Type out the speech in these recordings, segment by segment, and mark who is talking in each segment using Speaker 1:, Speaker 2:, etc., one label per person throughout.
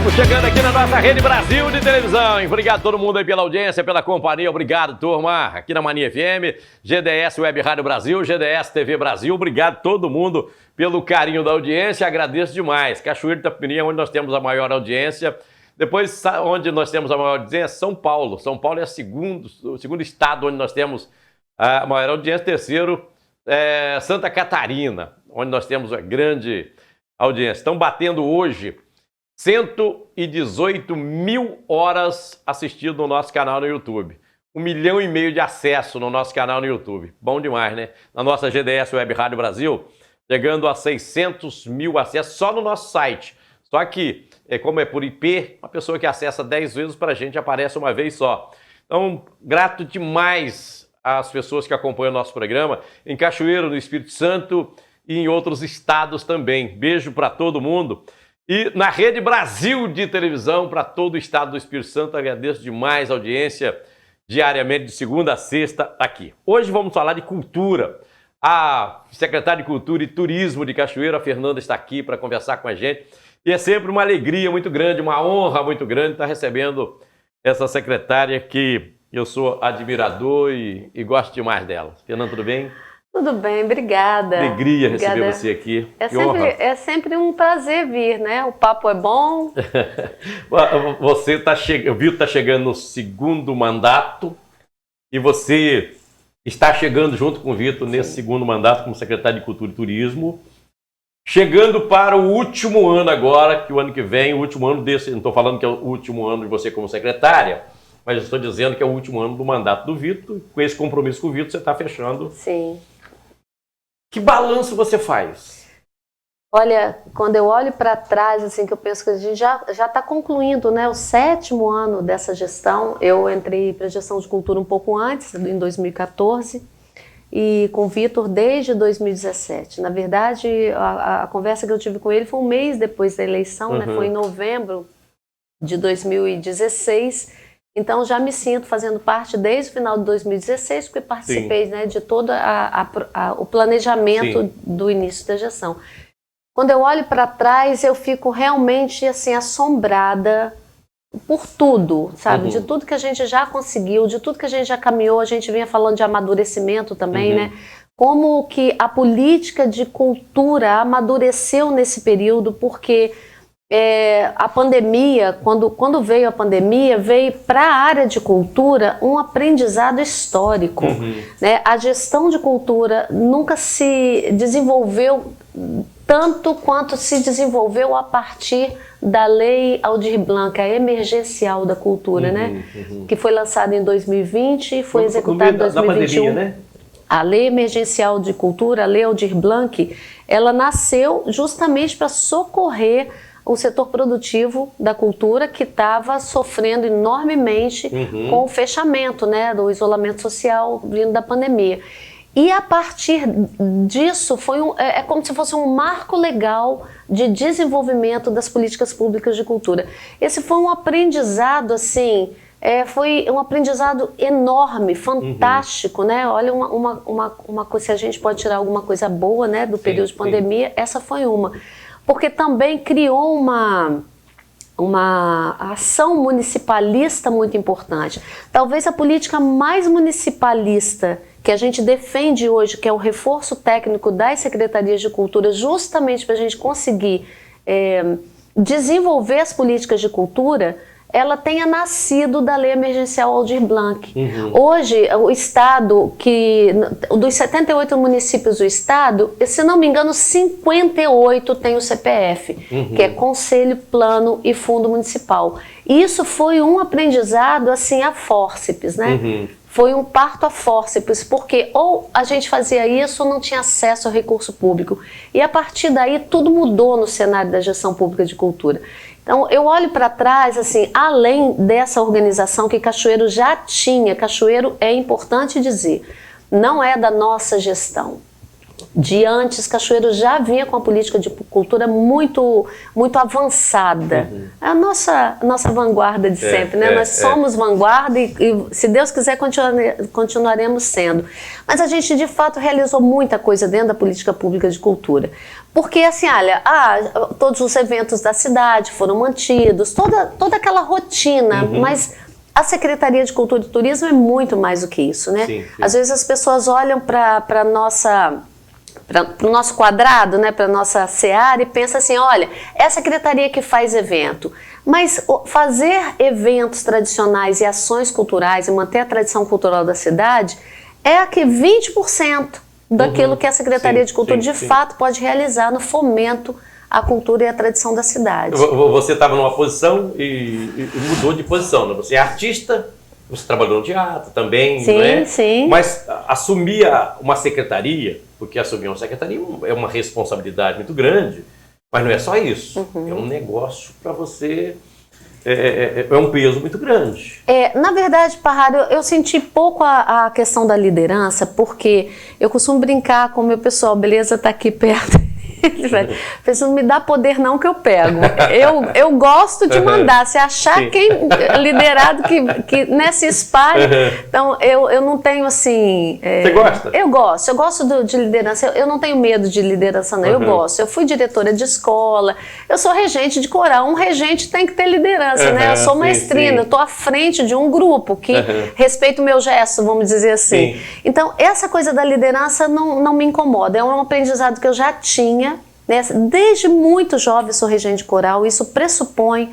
Speaker 1: Estamos chegando aqui na nossa Rede Brasil de televisão. Obrigado a todo mundo aí pela audiência, pela companhia. Obrigado, turma, aqui na Mania FM, GDS Web Rádio Brasil, GDS TV Brasil. Obrigado a todo mundo pelo carinho da audiência. Agradeço demais. Cachoeiro de Itapemirim é onde nós temos a maior audiência. Depois, onde nós temos a maior audiência, São Paulo. São Paulo é o segundo estado onde nós temos a maior audiência. Terceiro, Santa Catarina, onde nós temos a grande audiência. Estão batendo hoje 118 mil horas assistidas no nosso canal no YouTube. 1,5 milhão de acessos no nosso canal no YouTube. Bom demais, né? Na nossa GDS Web Rádio Brasil, chegando a 600 mil acessos só no nosso site. Só que, como é por IP, uma pessoa que acessa 10 vezes para a gente aparece uma vez só. Então, grato demais às pessoas que acompanham o nosso programa em Cachoeiro, no Espírito Santo e em outros estados também. Beijo para todo mundo. E na Rede Brasil de televisão, para todo o estado do Espírito Santo, agradeço demais a audiência diariamente, de segunda a sexta, aqui. Hoje vamos falar de cultura. A secretária de Cultura e Turismo de Cachoeiro, a Fernanda, está aqui para conversar com a gente. E é sempre uma alegria muito grande, uma honra muito grande estar recebendo essa secretária que eu sou admirador e gosto demais dela. Fernanda, tudo bem?
Speaker 2: Tudo bem, obrigada.
Speaker 1: Alegria receber você aqui.
Speaker 2: É sempre um prazer vir, né? O papo é bom.
Speaker 1: Você está chegando no segundo mandato e você está chegando junto com o Vitor nesse segundo mandato como secretário de Cultura e Turismo, chegando para o último ano agora, que o ano que vem, o último ano desse, não estou falando que é o último ano de você como secretária, mas estou dizendo que é o último ano do mandato do Vitor. Com esse compromisso com o Vitor, você está fechando.
Speaker 2: Sim.
Speaker 1: Que balanço você faz?
Speaker 2: Olha, quando eu olho para trás, assim, que eu penso que a gente já está concluindo, né, o 7º ano dessa gestão. Eu entrei para a gestão de cultura um pouco antes, em 2014, e com o Vitor desde 2017. Na verdade, a conversa que eu tive com ele foi um mês depois da eleição, né, foi em novembro de 2016. Então, já me sinto fazendo parte desde o final de 2016, porque participei, né, de todo o planejamento, sim, do início da gestão. Quando eu olho para trás, eu fico realmente assim, assombrada por tudo, sabe? De tudo que a gente já conseguiu, de tudo que a gente já caminhou. A gente vinha falando de amadurecimento também, né? Como que a política de cultura amadureceu nesse período, porque a pandemia, quando veio a pandemia, veio para a área de cultura um aprendizado histórico. Né? A gestão de cultura nunca se desenvolveu tanto quanto se desenvolveu a partir da Lei Aldir Blanc, a emergencial da cultura, né? Que foi lançada em 2020 e foi executada em 2021. Pandemia, né? A Lei Emergencial de Cultura, a Lei Aldir Blanc, ela nasceu justamente para socorrer o setor produtivo da cultura, que estava sofrendo enormemente com o fechamento, né, do isolamento social vindo da pandemia. E a partir disso, é como se fosse um marco legal de desenvolvimento das políticas públicas de cultura. Esse foi um aprendizado, assim, foi um aprendizado enorme, fantástico, né? Olha, uma coisa, se a gente pode tirar alguma coisa boa, né, do período de pandemia, essa foi uma. Porque também criou uma ação municipalista muito importante. Talvez a política mais municipalista que a gente defende hoje, que é o reforço técnico das secretarias de cultura, justamente para a gente conseguir desenvolver as políticas de cultura, ela tenha nascido da Lei Emergencial Aldir Blanc. Hoje, o Estado, dos 78 municípios do Estado, se não me engano, 58 tem o CPF, que é Conselho, Plano e Fundo Municipal. Isso foi um aprendizado, assim, a fórceps, né? Foi um parto a fórceps, porque ou a gente fazia isso ou não tinha acesso ao recurso público. E a partir daí, tudo mudou no cenário da gestão pública de cultura. Então, eu olho para trás, assim, além dessa organização que Cachoeiro já tinha, Cachoeiro, é importante dizer, não é da nossa gestão. De antes, Cachoeiro já vinha com a política de cultura muito, muito avançada. É a nossa vanguarda de sempre, né? Nós somos vanguarda e, se Deus quiser, continuaremos sendo. Mas a gente, de fato, realizou muita coisa dentro da política pública de cultura. Porque assim, olha, todos os eventos da cidade foram mantidos, toda aquela rotina, mas a Secretaria de Cultura e Turismo é muito mais do que isso, né?
Speaker 1: Sim.
Speaker 2: Às vezes as pessoas olham para o nosso quadrado, né, para a nossa seara e pensam assim, olha, é a secretaria que faz evento. Mas fazer eventos tradicionais e ações culturais e manter a tradição cultural da cidade é aqui 20% daquilo que a Secretaria de Cultura de fato pode realizar no fomento à cultura e à tradição da cidade.
Speaker 1: Você estava numa posição e mudou de posição, né? Você é artista, você trabalhou no teatro também,
Speaker 2: sim,
Speaker 1: não é?
Speaker 2: Sim.
Speaker 1: Mas assumir uma secretaria, porque assumir uma secretaria é uma responsabilidade muito grande, mas não é só isso, é um negócio para você... É um peso muito grande.
Speaker 2: Na verdade, Parrado, eu senti pouco a questão da liderança, porque eu costumo brincar com o meu pessoal, beleza, tá aqui perto. Não me dá poder não que eu pego. Eu gosto de mandar. Se achar quem liderado que se espalhe. Então, eu não tenho assim...
Speaker 1: Você gosta?
Speaker 2: Eu gosto de liderança. Eu não tenho medo de liderança, não. Eu gosto. Eu fui diretora de escola. Eu sou regente de coral. Um regente tem que ter liderança, né? Eu sou maestrina. Eu estou à frente de um grupo que respeita o meu gesto, vamos dizer assim. Sim. Então, essa coisa da liderança não me incomoda. É um aprendizado que eu já tinha. Desde muito jovem sou regente de coral, isso pressupõe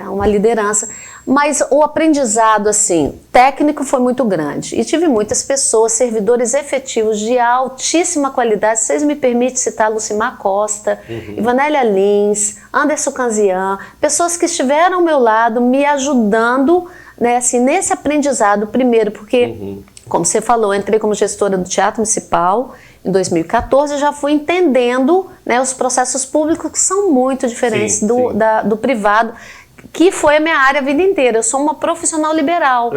Speaker 2: uma liderança, mas o aprendizado assim, técnico foi muito grande e tive muitas pessoas, servidores efetivos de altíssima qualidade. Vocês me permitem citar Lucimar Costa, Ivanélia Lins, Anderson Canzian, pessoas que estiveram ao meu lado me ajudando nesse aprendizado, primeiro porque, como você falou, eu entrei como gestora do Teatro Municipal em 2014, eu já fui entendendo os processos públicos que são muito diferentes do privado, que foi a minha área a vida inteira. Eu sou uma profissional liberal,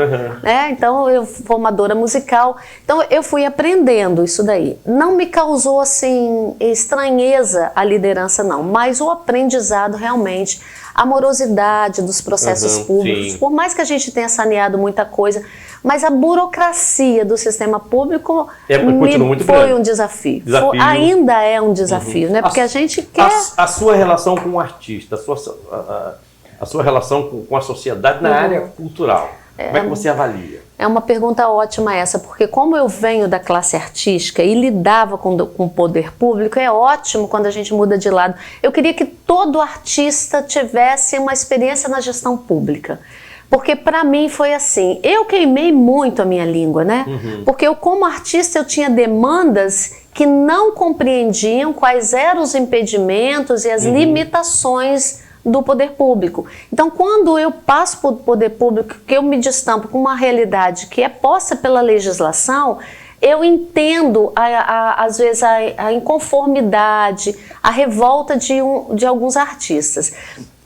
Speaker 2: então eu formadora musical, então eu fui aprendendo isso daí. Não me causou assim estranheza a liderança não, mas o aprendizado realmente, a morosidade dos processos públicos, por mais que a gente tenha saneado muita coisa, mas a burocracia do sistema público foi um desafio. Ainda é um desafio, né? Porque a gente quer...
Speaker 1: A sua relação com o artista, a sua relação com a sociedade na área cultural, como é que você avalia?
Speaker 2: É uma pergunta ótima essa, porque como eu venho da classe artística e lidava com o poder público, é ótimo quando a gente muda de lado. Eu queria que todo artista tivesse uma experiência na gestão pública. Porque para mim foi assim, eu queimei muito a minha língua, né? Porque eu como artista eu tinha demandas que não compreendiam quais eram os impedimentos e as limitações do poder público. Então quando eu passo para o poder público, que eu me destampo com uma realidade que é posta pela legislação, eu entendo às vezes a inconformidade, a revolta de alguns artistas.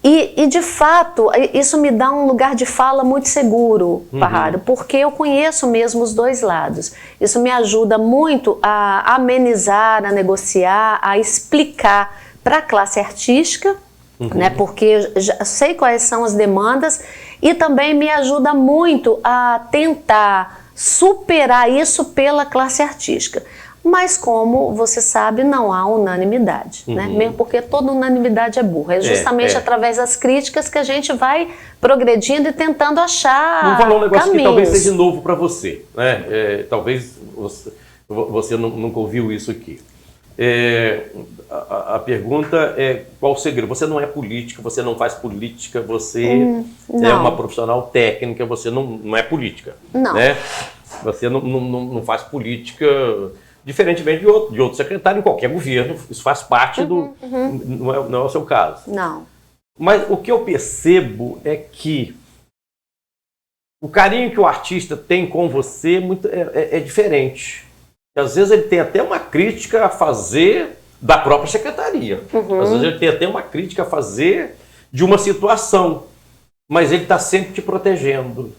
Speaker 2: E de fato, isso me dá um lugar de fala muito seguro, Parrado, porque eu conheço mesmo os dois lados. Isso me ajuda muito a amenizar, a negociar, a explicar para a classe artística, né, porque eu já sei quais são as demandas, e também me ajuda muito a tentar superar isso pela classe artística. Mas como você sabe, não há unanimidade, né? Mesmo porque toda unanimidade é burra. É justamente através das críticas que a gente vai progredindo e tentando achar
Speaker 1: Vamos falar um negócio
Speaker 2: caminhos.
Speaker 1: Que talvez seja novo para você, né? Talvez você nunca ouviu isso aqui. A pergunta é qual o segredo? Você não é política, você não faz política, você é uma profissional técnica, você não é política. Não. Né? Você não faz política... Diferentemente de outro secretário em qualquer governo, isso faz parte não é o seu caso.
Speaker 2: Não.
Speaker 1: Mas o que eu percebo é que o carinho que o artista tem com você é diferente. Às vezes ele tem até uma crítica a fazer da própria secretaria. Às vezes ele tem até uma crítica a fazer de uma situação. Mas ele está sempre te protegendo,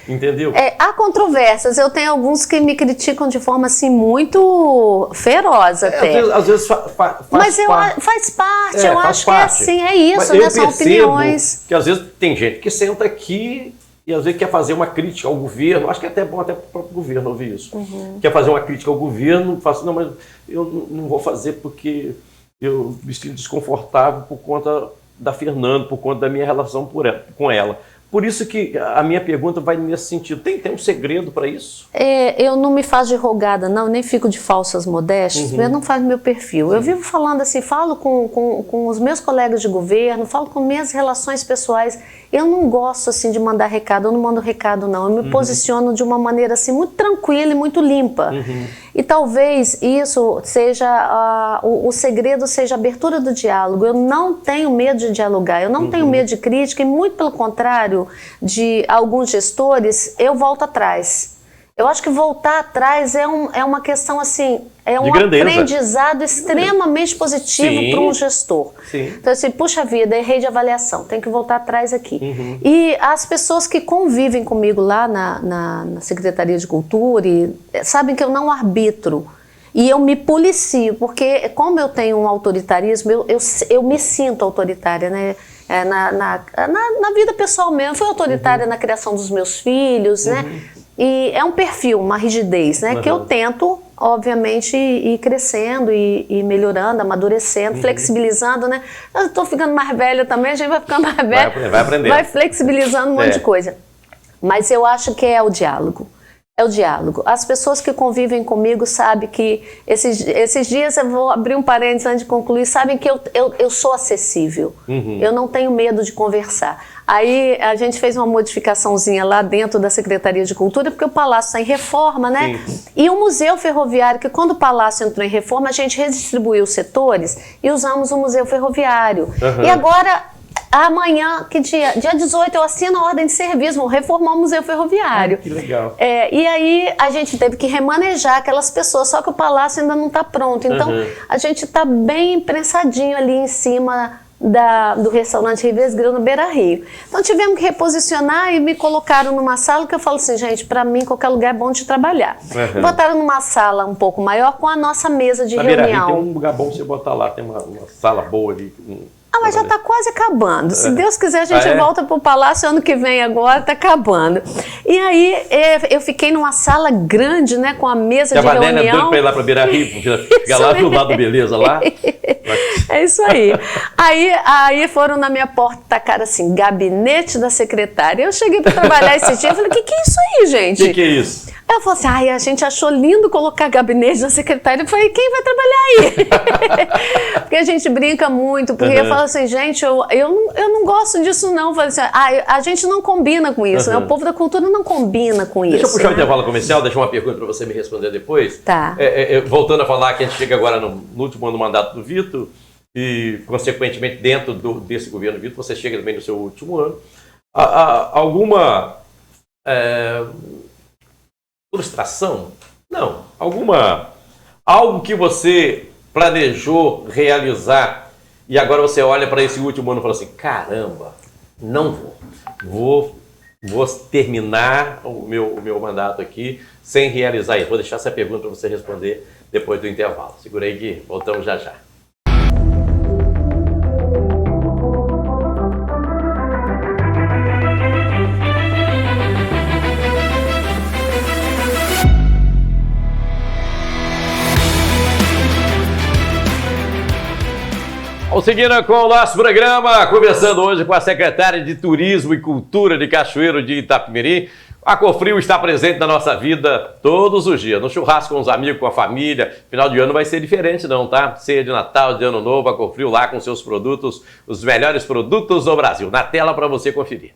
Speaker 1: entendeu?
Speaker 2: Há controvérsias, eu tenho alguns que me criticam de forma assim muito feroz até.
Speaker 1: Às vezes faz parte.
Speaker 2: Eu acho que é assim, é isso, né? São opiniões.
Speaker 1: Que às vezes tem gente que senta aqui e às vezes quer fazer uma crítica ao governo, acho que é até bom até para o próprio governo ouvir isso. Quer fazer uma crítica ao governo, fala assim, não, mas eu não vou fazer porque eu me sinto desconfortável por conta da Fernanda, por conta da minha relação com ela. Por isso que a minha pergunta vai nesse sentido. Tem um segredo para isso?
Speaker 2: Eu não me faço de rogada, não, nem fico de falsas modéstias, eu não faço meu perfil. Eu vivo falando assim, falo com os meus colegas de governo, falo com minhas relações pessoais. Eu não gosto assim de mandar recado, eu não mando recado não. Eu me posiciono de uma maneira assim muito tranquila e muito limpa. E talvez isso seja, o segredo seja a abertura do diálogo. Eu não tenho medo de dialogar, eu não tenho medo de crítica e muito pelo contrário de alguns gestores, eu volto atrás. Eu acho que voltar atrás é uma questão assim, é um aprendizado extremamente positivo para um gestor. Então assim, puxa vida, errei de avaliação, tem que voltar atrás aqui. E as pessoas que convivem comigo lá na Secretaria de Cultura sabem que eu não arbitro. E eu me policio, porque como eu tenho um autoritarismo, eu me sinto autoritária, né? Na vida pessoal mesmo, fui autoritária na criação dos meus filhos, né? E é um perfil, uma rigidez, né? Que eu tento, obviamente, ir crescendo e melhorando, amadurecendo, flexibilizando, né? Eu estou ficando mais velha também, a gente vai ficando mais velha,
Speaker 1: vai aprendendo.
Speaker 2: Vai flexibilizando um monte de coisa. Mas eu acho que é o diálogo. É o diálogo. As pessoas que convivem comigo sabem que esses dias, eu vou abrir um parênteses antes de concluir, sabem que eu sou acessível. Eu não tenho medo de conversar. Aí a gente fez uma modificaçãozinha lá dentro da Secretaria de Cultura, porque o Palácio está em reforma, né? E o Museu Ferroviário, que quando o Palácio entrou em reforma, a gente redistribuiu os setores e usamos o Museu Ferroviário. E agora, amanhã, que dia 18, eu assino a ordem de serviço, vou reformar o Museu Ferroviário.
Speaker 1: Que legal.
Speaker 2: E aí a gente teve que remanejar aquelas pessoas, só que o Palácio ainda não está pronto. Então a gente está bem prensadinho ali em cima do restaurante Rivers Grill no Beira Rio. Então tivemos que reposicionar e me colocaram numa sala que eu falo assim, gente, para mim qualquer lugar é bom de trabalhar. Botaram numa sala um pouco maior com a nossa mesa de reunião.
Speaker 1: Beira Rio tem um lugar bom você botar lá, tem uma sala boa ali.
Speaker 2: Mas já está quase acabando. Se Deus quiser, a gente volta para o Palácio ano que vem agora, está acabando. E aí eu fiquei numa sala grande, né, com a mesa de reunião. A Vanessa
Speaker 1: para ir lá para Beira Rio, fica lá do lado, beleza, lá.
Speaker 2: É isso aí. Aí foram na minha porta, tacaram assim, gabinete da secretária. Eu cheguei para trabalhar esse dia e falei, o que é isso aí, gente?
Speaker 1: O que é isso?
Speaker 2: Eu falei assim, a gente achou lindo colocar gabinete da secretária. Eu falei, quem vai trabalhar aí? Porque a gente brinca muito, porque eu falo assim, gente, eu não gosto disso não. Eu falei assim, a gente não combina com isso, né? O povo da cultura não combina com isso.
Speaker 1: Deixa eu puxar o intervalo comercial, deixa uma pergunta para você me responder depois.
Speaker 2: Tá.
Speaker 1: Voltando a falar que a gente chega agora no último ano do mandato do Vitor, e consequentemente dentro desse governo Vitor, você chega também no seu último ano. Alguma frustração? Não. Algo que você planejou realizar e agora você olha para esse último ano e fala assim, caramba, não vou terminar o meu mandato aqui sem realizar isso. Vou deixar essa pergunta para você responder depois do intervalo. Segura aí que voltamos já já. Vamos seguindo com o nosso programa, conversando hoje com a secretária de Turismo e Cultura de Cachoeiro de Itapemirim. A Cofrio está presente na nossa vida todos os dias, no churrasco com os amigos, com a família. Final de ano vai ser diferente não, tá? Ceia de Natal, de Ano Novo, a Cofrio lá com seus produtos, os melhores produtos do Brasil. Na tela para você conferir.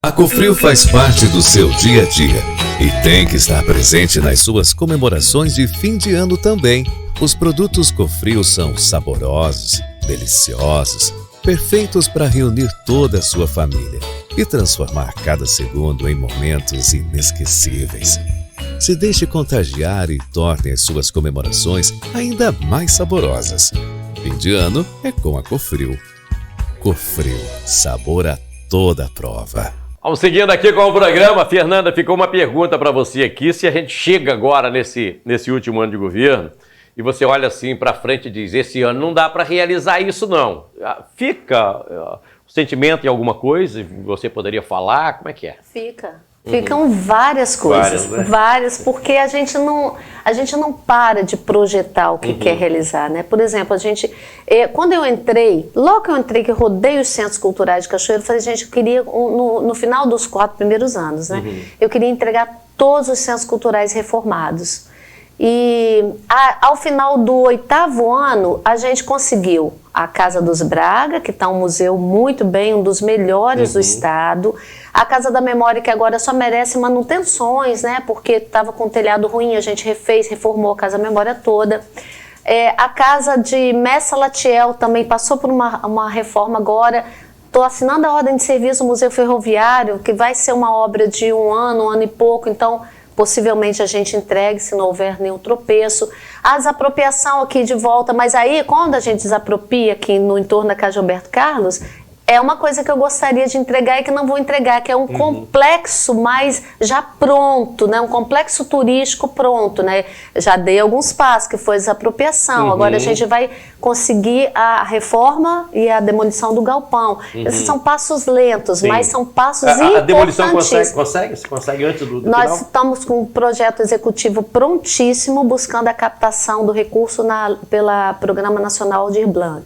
Speaker 3: A Cofrio faz parte do seu dia a dia e tem que estar presente nas suas comemorações de fim de ano também. Os produtos Cofrio são saborosos, deliciosos, perfeitos para reunir toda a sua família e transformar cada segundo em momentos inesquecíveis. Se deixe contagiar e torne as suas comemorações ainda mais saborosas. Fim de ano é com a Cofrio. Cofrio, sabor a toda prova.
Speaker 1: Vamos seguindo aqui com o programa. Fernanda, ficou uma pergunta para você aqui. Se a gente chega agora nesse último ano de governo e você olha assim para frente e diz, esse ano não dá para realizar isso não. Fica sentimento em alguma coisa? Você poderia falar? Como é que é?
Speaker 2: Ficam várias coisas, várias, porque a gente não para de projetar o que quer realizar, né? Por exemplo, quando eu entrei, logo que eu entrei, que eu rodei os centros culturais de Cachoeiro, eu falei, gente, eu queria, no final dos 4 primeiros anos, né? Eu queria entregar todos os centros culturais reformados. E ao final do 8º ano, a gente conseguiu a Casa dos Braga, que está um museu muito bem, um dos melhores do estado. A Casa da Memória, que agora só merece manutenções, né? Porque estava com telhado ruim, a gente reformou a Casa da Memória toda. A Casa de Messa Latiel também passou por uma reforma agora. Estou assinando a ordem de serviço do Museu Ferroviário, que vai ser uma obra de um ano e pouco, então possivelmente a gente entregue, se não houver nenhum tropeço. A desapropriação aqui de volta, mas aí quando a gente desapropria aqui no entorno da Casa de Alberto Carlos, é uma coisa que eu gostaria de entregar e que não vou entregar, que é um complexo mais já pronto, né? Um complexo turístico pronto, né? Já dei alguns passos, que foi a desapropriação. Agora a gente vai conseguir a reforma e a demolição do galpão. Esses são passos lentos, mas são passos importantíssimos. A demolição
Speaker 1: Você consegue antes do
Speaker 2: Nós
Speaker 1: final?
Speaker 2: estamos com um projeto executivo prontíssimo, buscando a captação do recurso pela Programa Nacional de Blanc.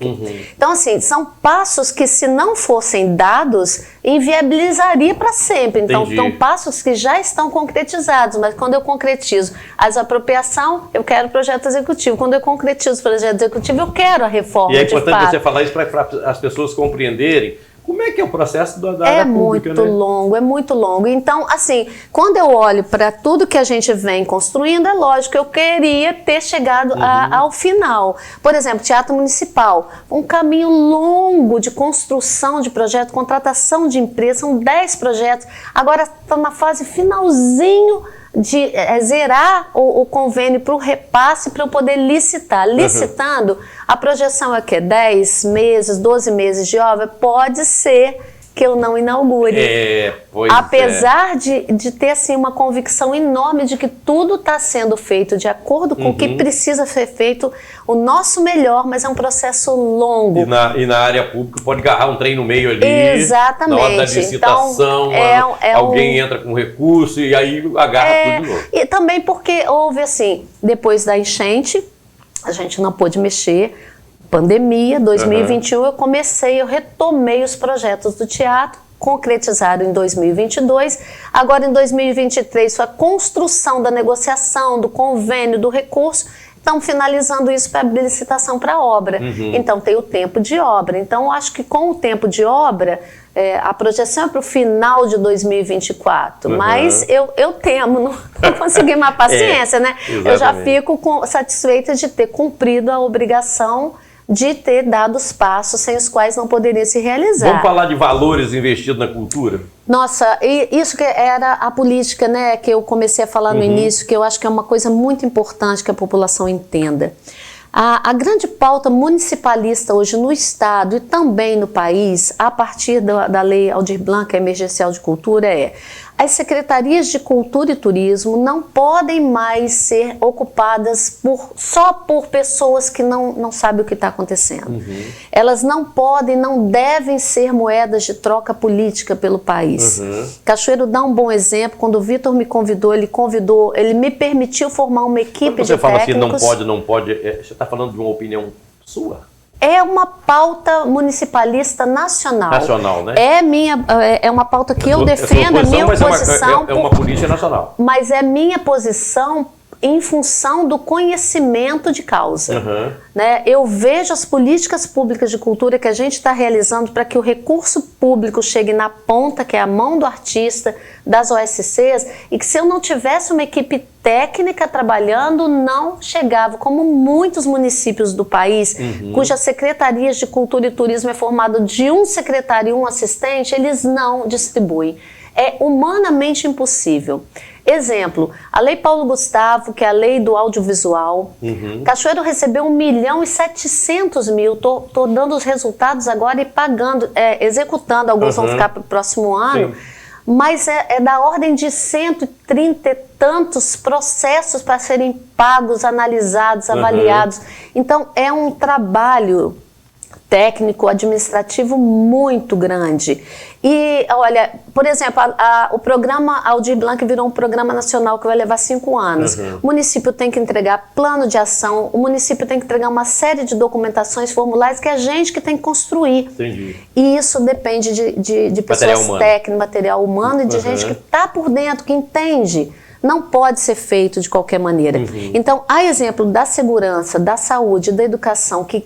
Speaker 2: Então, assim, são passos que, se não fossem dados, inviabilizaria para sempre. Então, são passos que já estão concretizados, mas quando eu concretizo a desapropriação, eu quero o projeto executivo. Quando eu concretizo o projeto executivo, eu quero a reforma.
Speaker 1: E é importante você falar isso para as pessoas compreenderem como é que é o processo da área pública, né?
Speaker 2: É muito longo. Então, assim, quando eu olho para tudo que a gente vem construindo, é lógico, eu queria ter chegado ao final. Por exemplo, Teatro Municipal, um caminho longo de construção de projeto, contratação de empresa, são 10 projetos. Agora está na fase finalzinho de zerar o convênio para o repasse para eu poder licitar. Licitando, a projeção é que 10 meses, 12 meses de obra, pode ser que eu não inaugure. Apesar de ter assim, uma convicção enorme de que tudo está sendo feito de acordo com o que precisa ser feito, o nosso melhor, mas é um processo longo.
Speaker 1: E na área pública pode agarrar um trem no meio ali.
Speaker 2: Exatamente.
Speaker 1: Na hora da licitação, então, alguém entra com recurso e aí agarra tudo de novo.
Speaker 2: E também porque houve assim, depois da enchente, a gente não pôde mexer. Pandemia, 2021, eu retomei os projetos do teatro, concretizado em 2022. Agora, em 2023, foi a construção da negociação, do convênio, do recurso. Estamos finalizando isso para abrir licitação para obra. Então, tem o tempo de obra. Então, eu acho que com o tempo de obra, a projeção é para o final de 2024. Mas eu temo não conseguir mais paciência, né?
Speaker 1: Exatamente.
Speaker 2: Eu já fico satisfeita de ter cumprido a obrigação de ter dado os passos sem os quais não poderia se realizar.
Speaker 1: Vamos falar de valores investidos na cultura?
Speaker 2: Nossa, isso que era a política, né, que eu comecei a falar no início, que eu acho que é uma coisa muito importante que a população entenda. A grande pauta municipalista hoje no Estado e também no país, a partir da Lei Aldir Blanc, emergencial de cultura, as secretarias de cultura e turismo não podem mais ser ocupadas só por pessoas que não sabem o que está acontecendo. Elas não podem, não devem ser moedas de troca política pelo país. Cachoeiro dá um bom exemplo. Quando o Vitor me convidou, ele me permitiu formar uma equipe de técnicos.
Speaker 1: Quando você fala assim, não pode, você está falando de uma opinião sua?
Speaker 2: É uma pauta municipalista nacional.
Speaker 1: Nacional, né?
Speaker 2: É uma pauta que eu defendo, é minha posição.
Speaker 1: É uma política nacional.
Speaker 2: Mas é minha posição em função do conhecimento de causa. Né? Eu vejo as políticas públicas de cultura que a gente está realizando para que o recurso público chegue na ponta, que é a mão do artista, das OSCs, e que se eu não tivesse uma equipe técnica trabalhando, não chegava, como muitos municípios do país, cujas secretarias de cultura e turismo é formado de um secretário e um assistente, eles não distribuem. É humanamente impossível. Exemplo, a Lei Paulo Gustavo, que é a lei do audiovisual. Cachoeiro recebeu 1.700.000, estou dando os resultados agora e pagando, executando, alguns vão ficar para o próximo ano, mas é da ordem de 130 e tantos processos para serem pagos, analisados, avaliados. Então, é um trabalho técnico, administrativo muito grande. E, olha, por exemplo, o programa Aldir Blanc virou um programa nacional que vai levar 5 anos. O município tem que entregar plano de ação, o município tem que entregar uma série de documentações, formulários que é a gente que tem que construir.
Speaker 1: Entendi.
Speaker 2: E isso depende de pessoas técnicas, material humano e de gente que está por dentro, que entende. Não pode ser feito de qualquer maneira. Então, a exemplo da segurança, da saúde, da educação, que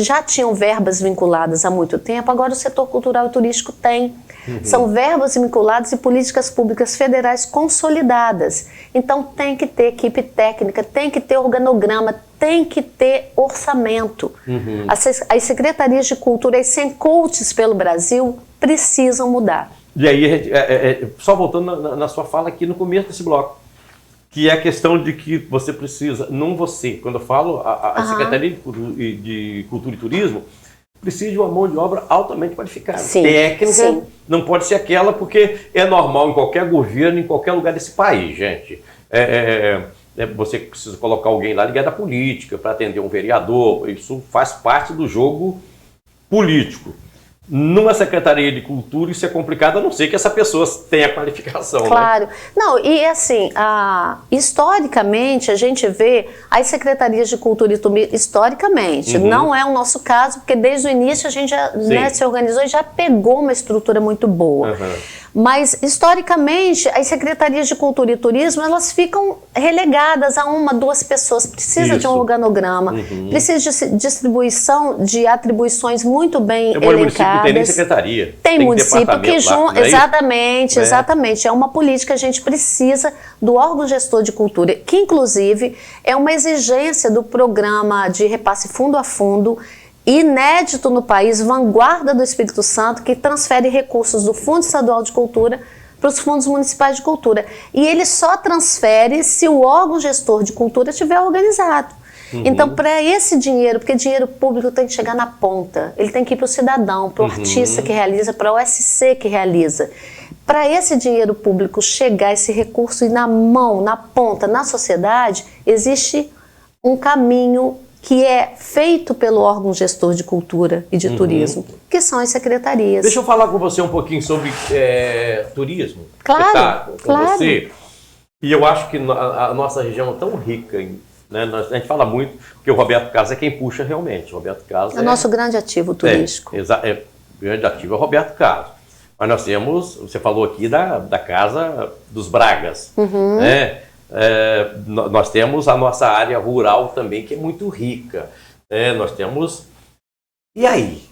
Speaker 2: já tinham verbas vinculadas há muito tempo, agora o setor cultural e turístico tem. São verbas vinculadas e políticas públicas federais consolidadas. Então, tem que ter equipe técnica, tem que ter organograma, tem que ter orçamento. As secretarias de cultura, as 100 coaches pelo Brasil, precisam mudar.
Speaker 1: E aí, só voltando na sua fala aqui no começo desse bloco, que é a questão de que você precisa, não você, quando eu falo, a Secretaria de Cultura e Turismo precisa de uma mão de obra altamente qualificada, técnica, não pode ser aquela, porque é normal em qualquer governo, em qualquer lugar desse país, gente. Você precisa colocar alguém lá ligado à política para atender um vereador, isso faz parte do jogo político. Numa Secretaria de Cultura isso é complicado, a não ser que essa pessoa tenha qualificação.
Speaker 2: Claro.
Speaker 1: Né?
Speaker 2: Não, e assim, historicamente a gente vê as Secretarias de Cultura e Turismo, historicamente, não é o nosso caso, porque desde o início a gente já se organizou e já pegou uma estrutura muito boa. Mas, historicamente, as secretarias de cultura e turismo, elas ficam relegadas a 1, 2 pessoas. Precisa de um organograma, precisa de distribuição de atribuições muito bem elencadas.
Speaker 1: Município tem nem secretaria.
Speaker 2: Tem município que junta, exatamente. É uma política, a gente precisa do órgão gestor de cultura, que inclusive é uma exigência do programa de repasse fundo a fundo, inédito no país, vanguarda do Espírito Santo, que transfere recursos do Fundo Estadual de Cultura para os fundos municipais de cultura. E ele só transfere se o órgão gestor de cultura estiver organizado. Então, para esse dinheiro, porque dinheiro público tem que chegar na ponta, ele tem que ir para o cidadão, para o artista que realiza, para o OSC que realiza. Para esse dinheiro público chegar, esse recurso ir na mão, na ponta, na sociedade, existe um caminho que é feito pelo órgão gestor de cultura e de turismo, que são as secretarias.
Speaker 1: Deixa eu falar com você um pouquinho sobre turismo.
Speaker 2: Claro, claro.
Speaker 1: Você. E eu acho que a nossa região é tão rica, né? A gente fala muito, porque o Roberto Carlos é quem puxa realmente. O Roberto Carlos
Speaker 2: é o nosso grande ativo turístico.
Speaker 1: O grande ativo é o Roberto Carlos. Mas nós temos, você falou aqui da Casa dos Bragas, né? Nós temos a nossa área rural também, que é muito rica. Nós temos... E aí?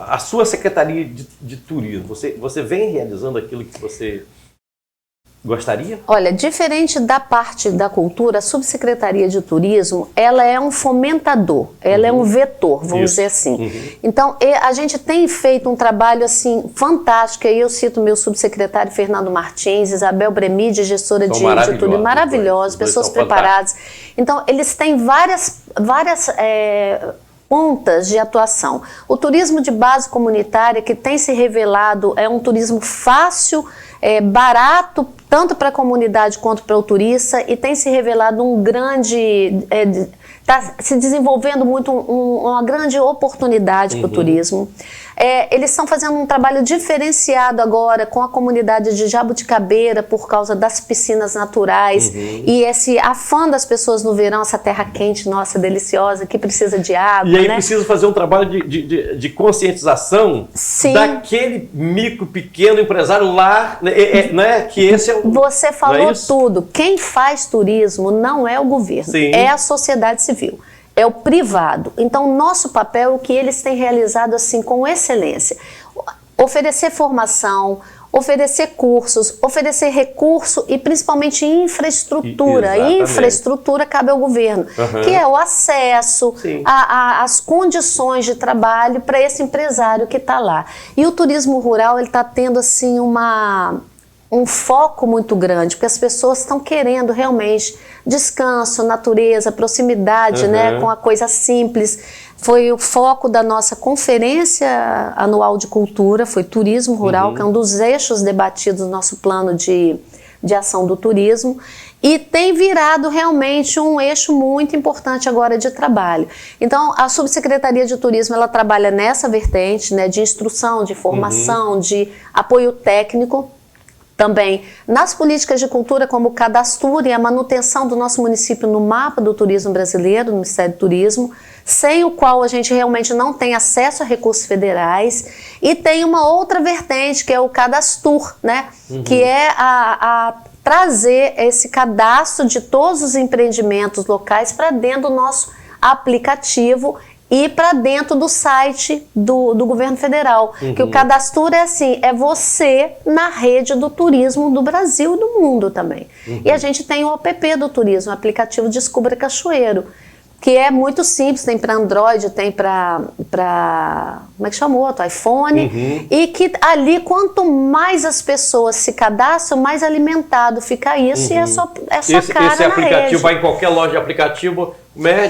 Speaker 1: A sua Secretaria de Turismo, você vem realizando aquilo que você gostaria?
Speaker 2: Olha, diferente da parte da cultura, a Subsecretaria de Turismo, ela é um fomentador, ela é um vetor, vamos dizer assim. Então, a gente tem feito um trabalho assim fantástico, aí eu cito meu subsecretário Fernando Martins, Isabel Bremide, gestora de turismo, maravilhosos, pessoas preparadas. Então, eles têm várias pontas de atuação. O turismo de base comunitária, que tem se revelado, é um turismo fácil, barato, tanto para a comunidade quanto para o turista, e tem se revelado um grande... está se desenvolvendo muito uma grande oportunidade para o turismo. Eles estão fazendo um trabalho diferenciado agora com a comunidade de Jabuticabeira por causa das piscinas naturais e esse afã das pessoas no verão, essa terra quente, nossa, deliciosa, que precisa de água.
Speaker 1: E aí precisa fazer um trabalho de conscientização daquele micro, pequeno empresário lá, né? Que esse é o...
Speaker 2: Você falou tudo. Quem faz turismo não é o governo, é a sociedade civil. É o privado. Então, nosso papel é o que eles têm realizado assim com excelência. Oferecer formação, oferecer cursos, oferecer recurso e principalmente infraestrutura. Infraestrutura cabe ao governo, que é o acesso às condições de trabalho para esse empresário que está lá. E o turismo rural ele está tendo assim um foco muito grande, porque as pessoas estão querendo realmente descanso, natureza, proximidade, né, com a coisa simples. Foi o foco da nossa conferência anual de cultura, foi turismo rural, que é um dos eixos debatidos no nosso plano de ação do turismo. e tem virado realmente um eixo muito importante agora de trabalho. Então, a Subsecretaria de Turismo, ela trabalha nessa vertente, né, de instrução, de formação, de apoio técnico, também nas políticas de cultura, como o cadastro e a manutenção do nosso município no mapa do turismo brasileiro, no Ministério do Turismo, sem o qual a gente realmente não tem acesso a recursos federais. E tem uma outra vertente, que é o cadastro, né, que é a trazer esse cadastro de todos os empreendimentos locais para dentro do nosso aplicativo e para dentro do site do governo federal. Que o cadastro é assim, é você na rede do turismo do Brasil e do mundo também. E a gente tem o app do turismo, o aplicativo Descubra Cachoeiro, que é muito simples, tem para Android, tem para como é que chamou? iPhone, e que ali, quanto mais as pessoas se cadastram, mais alimentado fica isso, e é só cara
Speaker 1: esse
Speaker 2: na
Speaker 1: aplicativo
Speaker 2: rede.
Speaker 1: vai em qualquer loja de aplicativo,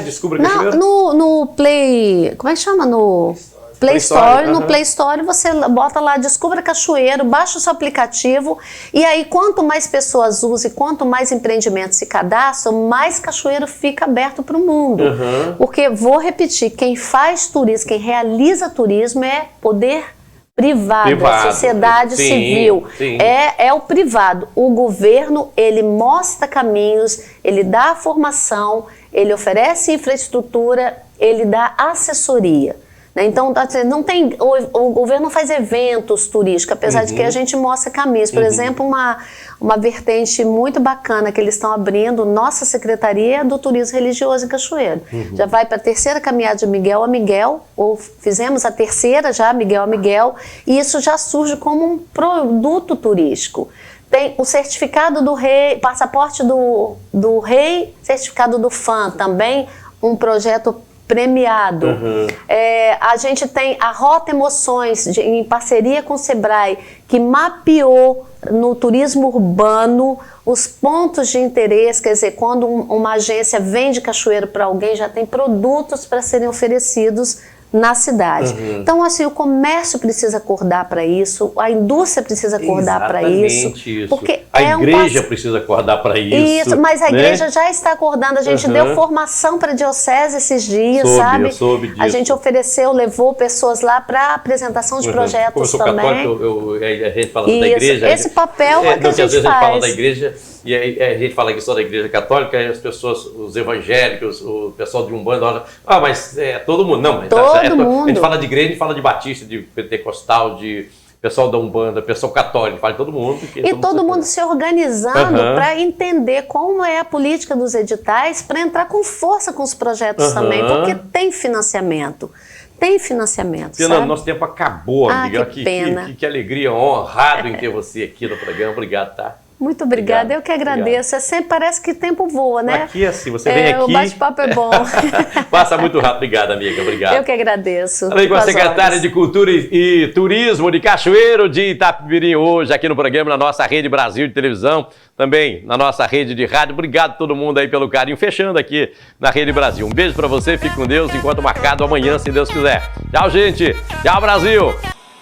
Speaker 1: Descubra Cachoeiro?
Speaker 2: No Play, como é que chama? No Play Store. No Play Store você bota lá Descubra Cachoeiro, baixa o seu aplicativo, e aí quanto mais pessoas usam e quanto mais empreendimentos se cadastram, mais cachoeiro fica aberto para o mundo. Porque, vou repetir, quem faz turismo, quem realiza turismo é poder privado, a sociedade civil. É o privado. O governo, ele mostra caminhos, ele dá formação, ele oferece infraestrutura, ele dá assessoria. Então, não tem, o governo não faz eventos turísticos, apesar de que a gente mostra caminhos. Por exemplo, uma vertente muito bacana que eles estão abrindo, nossa Secretaria do Turismo Religioso em Cachoeiro. Já vai para a terceira caminhada de Miguel a Miguel, ou fizemos a terceira já, Miguel a Miguel, e isso já surge como um produto turístico. Tem o certificado do rei, passaporte do rei, certificado do fã, também um projeto premiado. A gente tem a Rota Emoções, em parceria com o Sebrae, que mapeou no turismo urbano os pontos de interesse, quer dizer, quando uma agência vende cachoeiro para alguém, já tem produtos para serem oferecidos na cidade. Então, assim, o comércio precisa acordar para isso, a indústria precisa acordar para isso. Porque
Speaker 1: a igreja precisa acordar para isso.
Speaker 2: Mas a igreja já está acordando. A gente deu formação para a diocese esses dias, sabe?
Speaker 1: Eu soube disso.
Speaker 2: A gente ofereceu, levou pessoas lá para apresentação de projetos também.
Speaker 1: Católico, a gente fala da igreja.
Speaker 2: Esse papel é que a gente faz.
Speaker 1: Às vezes a gente fala da igreja e a gente fala aqui só da igreja católica, aí as pessoas, os evangélicos, o pessoal de Umbanda, olha, mas todo mundo. Não, mas a gente fala de igreja, a gente fala de batista, de pentecostal, de pessoal da Umbanda, pessoal católico, fala de todo mundo.
Speaker 2: E todo mundo se organizando para entender como é a política dos editais, para entrar com força com os projetos também, porque tem financiamento. Tem financiamento,
Speaker 1: Fernando, nosso tempo acabou, amiga.
Speaker 2: Que pena.
Speaker 1: Que alegria, honrado em ter você aqui no programa. Obrigado, tá?
Speaker 2: Muito obrigada, eu que agradeço. Sempre parece que o tempo voa, né?
Speaker 1: Aqui assim, você vem aqui...
Speaker 2: O bate-papo é bom.
Speaker 1: Passa muito rápido. Obrigado, amiga. Obrigado.
Speaker 2: Eu que agradeço.
Speaker 1: Falei com a secretária de Cultura e Turismo de Cachoeiro de Itapemirim hoje, aqui no programa, na nossa Rede Brasil de televisão, também na nossa rede de rádio. Obrigado a todo mundo aí pelo carinho. Fechando aqui na Rede Brasil. Um beijo pra você, fique com Deus, enquanto marcado amanhã, se Deus quiser. Tchau, gente. Tchau, Brasil.